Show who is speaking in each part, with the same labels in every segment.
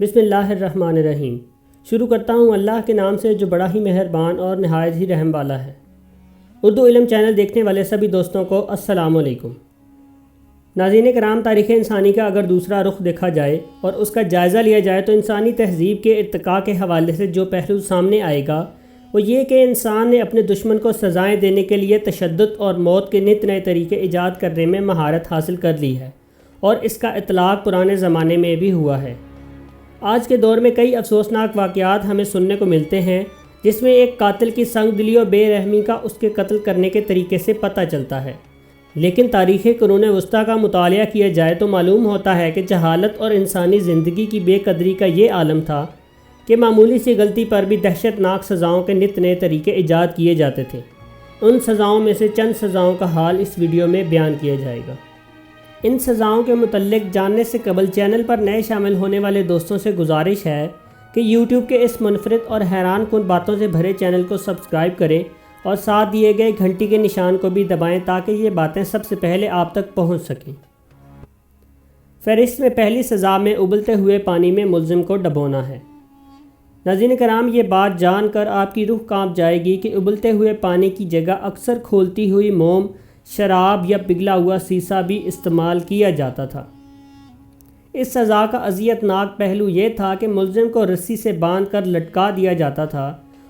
Speaker 1: بسم اللہ الرحمن الرحیم۔ شروع کرتا ہوں اللہ کے نام سے جو بڑا ہی مہربان اور نہایت ہی رحم والا ہے۔ اردو علم چینل دیکھنے والے سبھی دوستوں کو السلام علیکم۔ ناظرین کرام، تاریخ انسانی کا اگر دوسرا رخ دیکھا جائے اور اس کا جائزہ لیا جائے تو انسانی تہذیب کے ارتقاء کے حوالے سے جو پہلو سامنے آئے گا وہ یہ کہ انسان نے اپنے دشمن کو سزائیں دینے کے لیے تشدد اور موت کے نت نئے طریقے ایجاد کرنے میں مہارت حاصل کر لی ہے، اور اس کا اطلاق پرانے زمانے میں بھی ہوا ہے۔ آج کے دور میں کئی افسوسناک واقعات ہمیں سننے کو ملتے ہیں جس میں ایک قاتل کی سنگ دلی اور بے رحمی کا اس کے قتل کرنے کے طریقے سے پتہ چلتا ہے، لیکن تاریخ قرون وسطیٰ کا مطالعہ کیا جائے تو معلوم ہوتا ہے کہ جہالت اور انسانی زندگی کی بے قدری کا یہ عالم تھا کہ معمولی سی غلطی پر بھی دہشت ناک سزاؤں کے نت نئے طریقے ایجاد کیے جاتے تھے۔ ان سزاؤں میں سے چند سزاؤں کا حال اس ویڈیو میں بیان کیا جائے گا۔ ان سزاؤں کے متعلق جاننے سے قبل چینل پر نئے شامل ہونے والے دوستوں سے گزارش ہے کہ یوٹیوب کے اس منفرد اور حیران کن باتوں سے بھرے چینل کو سبسکرائب کریں اور ساتھ دیے گئے گھنٹی کے نشان کو بھی دبائیں تاکہ یہ باتیں سب سے پہلے آپ تک پہنچ سکیں۔ فہرست میں پہلی سزا میں ابلتے ہوئے پانی میں ملزم کو ڈبونا ہے۔ ناظرین کرام، یہ بات جان کر آپ کی روح کانپ جائے گی کہ ابلتے ہوئے پانی کی جگہ اکثر کھولتی ہوئی موم، شراب یا پگھلا ہوا سیسا بھی استعمال کیا جاتا تھا۔ اس سزا کا اذیت ناک پہلو یہ تھا کہ ملزم کو رسی سے باندھ کر لٹکا دیا جاتا تھا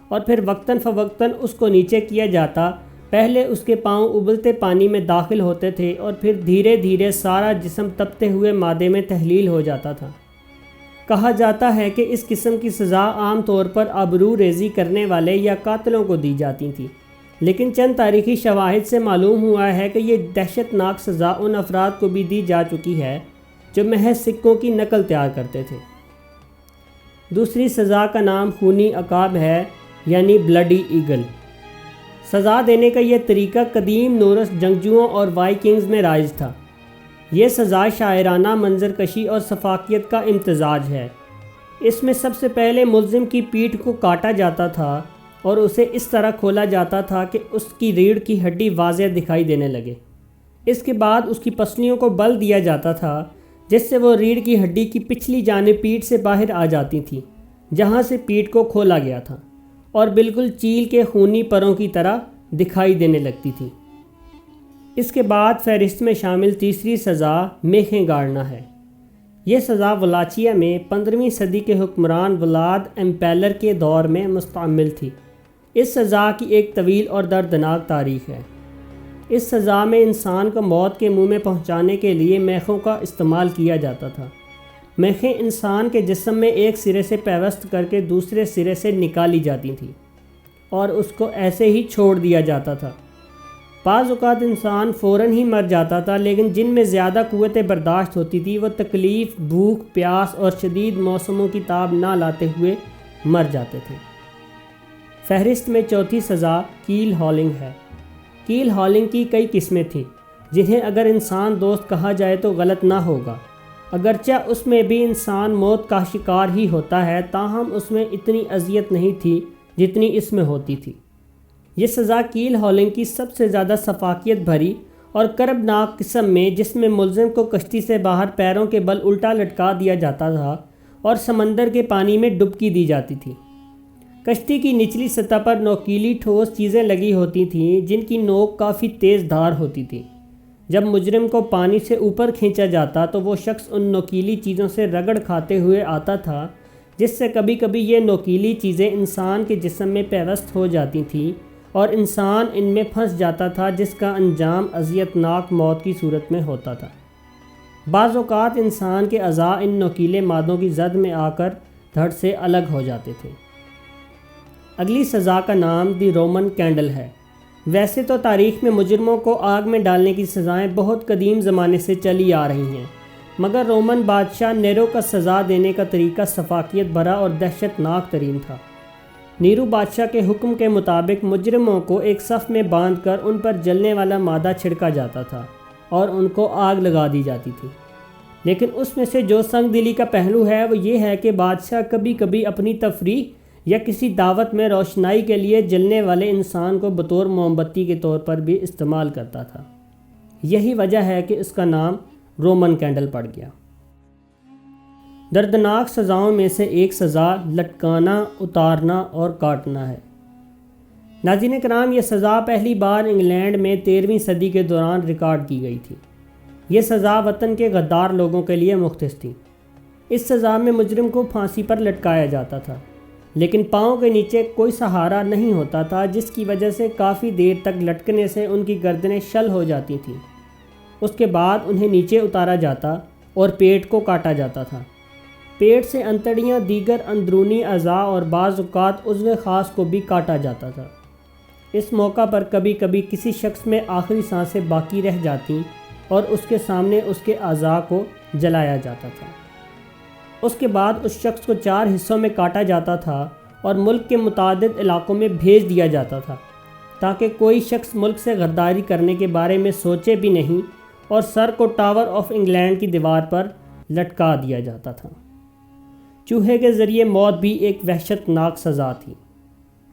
Speaker 1: اور پھر وقتاً فوقتاً اس کو نیچے کیا جاتا۔ پہلے اس کے پاؤں ابلتے پانی میں داخل ہوتے تھے اور پھر دھیرے دھیرے سارا جسم تپتے ہوئے مادے میں تحلیل ہو جاتا تھا۔ کہا جاتا ہے کہ اس قسم کی سزا عام طور پر آبرو ریزی کرنے والے یا قاتلوں کو دی جاتی تھی، لیکن چند تاریخی شواہد سے معلوم ہوا ہے کہ یہ دہشت ناک سزا ان افراد کو بھی دی جا چکی ہے جو محض سکوں کی نقل تیار کرتے تھے۔ دوسری سزا کا نام خونی عقاب ہے، یعنی بلڈی ایگل۔ سزا دینے کا یہ طریقہ قدیم نورس جنگجوؤں اور وائکنگز میں رائج تھا۔ یہ سزا شاعرانہ منظر کشی اور سفاکیت کا امتزاج ہے۔ اس میں سب سے پہلے ملزم کی پیٹھ کو کاٹا جاتا تھا اور اسے اس طرح کھولا جاتا تھا کہ اس کی ریڑھ کی ہڈی واضح دکھائی دینے لگے۔ اس کے بعد اس کی پسلیوں کو بل دیا جاتا تھا جس سے وہ ریڑھ کی ہڈی کی پچھلی جانب پیٹھ سے باہر آ جاتی تھی جہاں سے پیٹھ کو کھولا گیا تھا، اور بالکل چیل کے خونی پروں کی طرح دکھائی دینے لگتی تھی۔ اس کے بعد فہرست میں شامل تیسری سزا میخیں گاڑنا ہے۔ یہ سزا ولاچیا میں 15ویں صدی کے حکمران ولاد امپیلر کے دور میں مستعمل تھی۔ اس سزا کی ایک طویل اور دردناک تاریخ ہے۔ اس سزا میں انسان کو موت کے منہ میں پہنچانے کے لیے میخوں کا استعمال کیا جاتا تھا۔ میخیں انسان کے جسم میں ایک سرے سے پیوست کر کے دوسرے سرے سے نکالی جاتی تھیں اور اس کو ایسے ہی چھوڑ دیا جاتا تھا۔ بعض اوقات انسان فوراً ہی مر جاتا تھا، لیکن جن میں زیادہ قوت برداشت ہوتی تھی وہ تکلیف، بھوک، پیاس اور شدید موسموں کی تاب نہ لاتے ہوئے مر جاتے تھے۔ فہرست میں چوتھی سزا کیل ہالنگ ہے۔ کیل ہالنگ کی کئی قسمیں تھیں جنہیں اگر انسان دوست کہا جائے تو غلط نہ ہوگا۔ اگرچہ اس میں بھی انسان موت کا شکار ہی ہوتا ہے، تاہم اس میں اتنی اذیت نہیں تھی جتنی اس میں ہوتی تھی۔ یہ سزا کیل ہالنگ کی سب سے زیادہ سفاکیت بھری اور کربناک قسم میں، جس میں ملزم کو کشتی سے باہر پیروں کے بل الٹا لٹکا دیا جاتا تھا اور سمندر کے پانی میں ڈبکی دی جاتی تھی۔ کشتی کی نچلی سطح پر نوکیلی ٹھوس چیزیں لگی ہوتی تھیں جن کی نوک کافی تیز دھار ہوتی تھی۔ جب مجرم کو پانی سے اوپر کھینچا جاتا تو وہ شخص ان نوکیلی چیزوں سے رگڑ کھاتے ہوئے آتا تھا، جس سے کبھی کبھی یہ نوکیلی چیزیں انسان کے جسم میں پیوست ہو جاتی تھیں اور انسان ان میں پھنس جاتا تھا، جس کا انجام اذیت ناک موت کی صورت میں ہوتا تھا۔ بعض اوقات انسان کے اعضاء ان نوکیلے مادوں کی زد میں آ کر دھڑ سے الگ ہو جاتے تھے۔ اگلی سزا کا نام دی رومن کینڈل ہے۔ ویسے تو تاریخ میں مجرموں کو آگ میں ڈالنے کی سزائیں بہت قدیم زمانے سے چلی آ رہی ہیں، مگر رومن بادشاہ نیرو کا سزا دینے کا طریقہ سفاکیت بھرا اور دہشت ناک ترین تھا۔ نیرو بادشاہ کے حکم کے مطابق مجرموں کو ایک صف میں باندھ کر ان پر جلنے والا مادہ چھڑکا جاتا تھا اور ان کو آگ لگا دی جاتی تھی۔ لیکن اس میں سے جو سنگ دلی کا پہلو ہے وہ یہ ہے کہ بادشاہ کبھی کبھی اپنی تفریح یا کسی دعوت میں روشنائی کے لیے جلنے والے انسان کو بطور موم بتی کے طور پر بھی استعمال کرتا تھا۔ یہی وجہ ہے کہ اس کا نام رومن کینڈل پڑ گیا۔ دردناک سزاؤں میں سے ایک سزا لٹکانا، اتارنا اور کاٹنا ہے۔ ناظرین کرام، یہ سزا پہلی بار انگلینڈ میں 13ویں صدی کے دوران ریکارڈ کی گئی تھی۔ یہ سزا وطن کے غدار لوگوں کے لیے مختص تھی۔ اس سزا میں مجرم کو پھانسی پر لٹکایا جاتا تھا، لیکن پاؤں کے نیچے کوئی سہارا نہیں ہوتا تھا، جس کی وجہ سے کافی دیر تک لٹکنے سے ان کی گردنیں شل ہو جاتی تھیں۔ اس کے بعد انہیں نیچے اتارا جاتا اور پیٹ کو کاٹا جاتا تھا۔ پیٹ سے انتڑیاں، دیگر اندرونی اعضاء اور بعض اوقات عضو خاص کو بھی کاٹا جاتا تھا۔ اس موقع پر کبھی کبھی کسی شخص میں آخری سانسیں باقی رہ جاتیں اور اس کے سامنے اس کے اعضاء کو جلایا جاتا تھا۔ اس کے بعد اس شخص کو 4 حصوں میں کاٹا جاتا تھا اور ملک کے متعدد علاقوں میں بھیج دیا جاتا تھا، تاکہ کوئی شخص ملک سے غداری کرنے کے بارے میں سوچے بھی نہیں، اور سر کو ٹاور آف انگلینڈ کی دیوار پر لٹکا دیا جاتا تھا۔ چوہے کے ذریعے موت بھی ایک وحشت ناک سزا تھی۔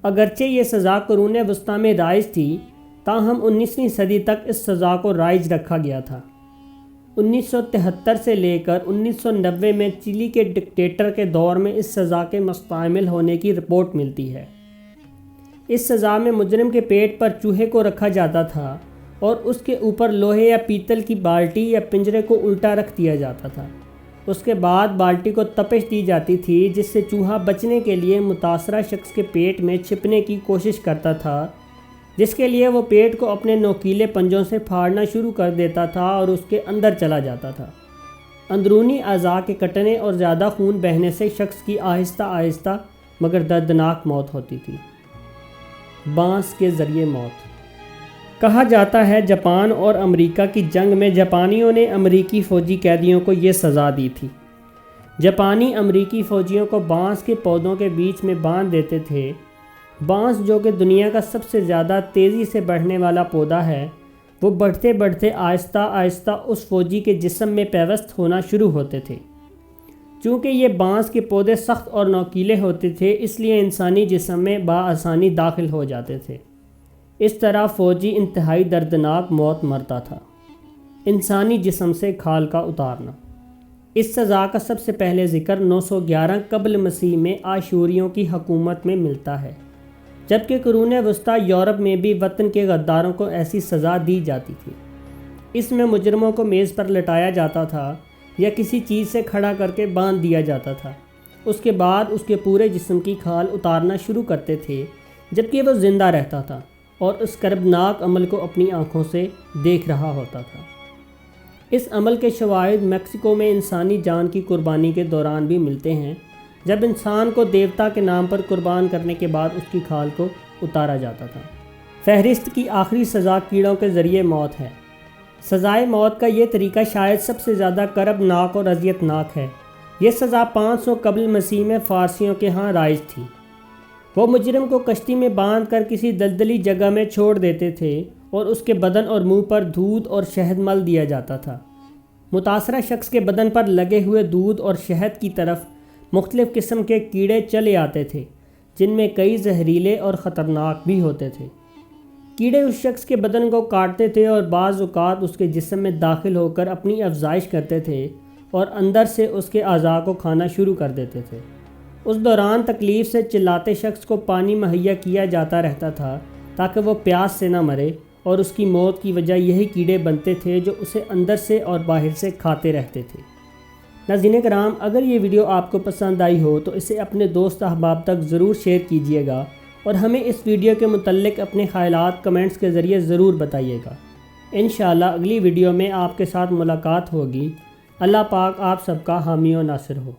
Speaker 1: اگرچہ یہ سزا قرون وسطیٰ میں رائج تھی، تاہم 19ویں صدی تک اس سزا کو رائج رکھا گیا تھا۔ 1973 سے لے کر 1990 میں چلی کے ڈکٹیٹر کے دور میں اس سزا کے مستعمل ہونے کی رپورٹ ملتی ہے۔ اس سزا میں مجرم کے پیٹ پر چوہے کو رکھا جاتا تھا اور اس کے اوپر لوہے یا پیتل کی بالٹی یا پنجرے کو الٹا رکھ دیا جاتا تھا۔ اس کے بعد بالٹی کو تپش دی جاتی تھی، جس سے چوہا بچنے کے لیے متاثرہ شخص کے پیٹ میں چھپنے کی کوشش کرتا تھا، جس کے لیے وہ پیٹ کو اپنے نوکیلے پنجوں سے پھاڑنا شروع کر دیتا تھا اور اس کے اندر چلا جاتا تھا۔ اندرونی اعضاء کے کٹنے اور زیادہ خون بہنے سے شخص کی آہستہ آہستہ مگر دردناک موت ہوتی تھی۔ بانس کے ذریعے موت۔ کہا جاتا ہے جاپان اور امریکہ کی جنگ میں جاپانیوں نے امریکی فوجی قیدیوں کو یہ سزا دی تھی۔ جاپانی امریکی فوجیوں کو بانس کے پودوں کے بیچ میں باندھ دیتے تھے۔ بانس، جو کہ دنیا کا سب سے زیادہ تیزی سے بڑھنے والا پودا ہے، وہ بڑھتے بڑھتے آہستہ آہستہ اس فوجی کے جسم میں پیوست ہونا شروع ہوتے تھے۔ چونکہ یہ بانس کے پودے سخت اور نوکیلے ہوتے تھے، اس لیے انسانی جسم میں بآسانی داخل ہو جاتے تھے۔ اس طرح فوجی انتہائی دردناک موت مرتا تھا۔ انسانی جسم سے کھال کا اتارنا۔ اس سزا کا سب سے پہلے ذکر 911 قبل مسیح میں آشوریوں کی حکومت میں ملتا ہے، جبکہ قرون وسطیٰ یورپ میں بھی وطن کے غداروں کو ایسی سزا دی جاتی تھی۔ اس میں مجرموں کو میز پر لٹایا جاتا تھا یا کسی چیز سے کھڑا کر کے باندھ دیا جاتا تھا۔ اس کے بعد اس کے پورے جسم کی کھال اتارنا شروع کرتے تھے، جبکہ وہ زندہ رہتا تھا اور اس کربناک عمل کو اپنی آنکھوں سے دیکھ رہا ہوتا تھا۔ اس عمل کے شواہد میکسیکو میں انسانی جان کی قربانی کے دوران بھی ملتے ہیں، جب انسان کو دیوتا کے نام پر قربان کرنے کے بعد اس کی کھال کو اتارا جاتا تھا۔ فہرست کی آخری سزا کیڑوں کے ذریعے موت ہے۔ سزائے موت کا یہ طریقہ شاید سب سے زیادہ کربناک اور اذیت ناک ہے۔ یہ سزا 500 قبل مسیح میں فارسیوں کے ہاں رائج تھی۔ وہ مجرم کو کشتی میں باندھ کر کسی دلدلی جگہ میں چھوڑ دیتے تھے اور اس کے بدن اور منہ پر دودھ اور شہد مل دیا جاتا تھا۔ متاثرہ شخص کے بدن پر لگے ہوئے دودھ اور شہد کی طرف مختلف قسم کے کیڑے چلے آتے تھے، جن میں کئی زہریلے اور خطرناک بھی ہوتے تھے۔ کیڑے اس شخص کے بدن کو کاٹتے تھے اور بعض اوقات اس کے جسم میں داخل ہو کر اپنی افزائش کرتے تھے اور اندر سے اس کے اعضاء کو کھانا شروع کر دیتے تھے۔ اس دوران تکلیف سے چلاتے شخص کو پانی مہیا کیا جاتا رہتا تھا تاکہ وہ پیاس سے نہ مرے، اور اس کی موت کی وجہ یہی کیڑے بنتے تھے جو اسے اندر سے اور باہر سے کھاتے رہتے تھے۔ ناظرین کرام، اگر یہ ویڈیو آپ کو پسند آئی ہو تو اسے اپنے دوست احباب تک ضرور شیئر کیجیے گا، اور ہمیں اس ویڈیو کے متعلق اپنے خیالات کمنٹس کے ذریعے ضرور بتائیے گا۔ انشاءاللہ اگلی ویڈیو میں آپ کے ساتھ ملاقات ہوگی۔ اللہ پاک آپ سب کا حامی و ناصر ہو۔